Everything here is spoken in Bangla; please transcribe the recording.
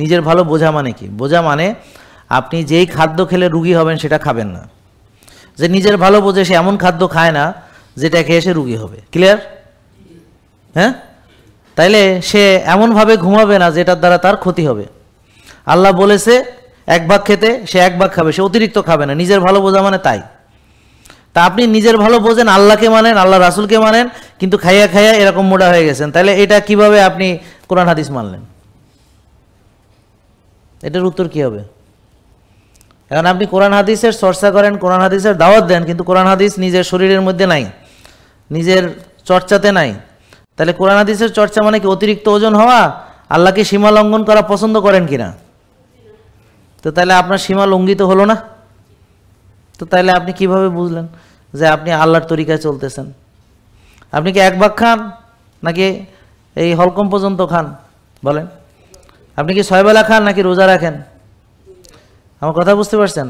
নিজের ভালো বোঝা মানে কি? বোঝা মানে আপনি যেই খাদ্য খেলে রুগী হবেন সেটা খাবেন না। যে নিজের ভালো বোঝে সে এমন খাদ্য খায় না যেটা খেয়ে সে রুগী হবে। ক্লিয়ার? হ্যাঁ, তাইলে সে এমনভাবে ঘুমাবে না যেটার দ্বারা তার ক্ষতি হবে। আল্লাহ বলেছে এক ভাগ খেতে, সে এক ভাগ খাবে, সে অতিরিক্ত খাবে না। নিজের ভালো বোঝা মানে তাই। তা আপনি নিজের ভালো বোঝেন, আল্লাহকে মানেন, আল্লাহ রাসুলকে মানেন, কিন্তু খাইয়া খাইয়া এরকম মোটা হয়ে গেছেন, তাহলে এটা কিভাবে আপনি কোরআন হাদিস মানলেন? এটার উত্তর কি হবে? এখন আপনি কোরআন হাদিসের চর্চা করেন, কোরআন হাদিসের দাওয়াত দেন, কিন্তু কোরআন হাদিস নিজের শরীরের মধ্যে নাই, নিজের চর্চাতে নাই। তাহলে কোরআন হাদিসের চর্চা মানে কি অতিরিক্ত ওজন হওয়া? আল্লাহকে সীমা লঙ্ঘন করা পছন্দ করেন কিনা? তো তাহলে আপনার সীমা লঙ্ঘিত হলো না? তো তাহলে আপনি কিভাবে বুঝলেন যে আপনি আল্লাহর তরিকায় চলতেছেন? আপনি কি এক ভাগ খান নাকি এই হলকম পর্যন্ত খান? বলেন, আপনি কি 6 বেলা খান নাকি রোজা রাখেন? আমার কথা বুঝতে পারছেন?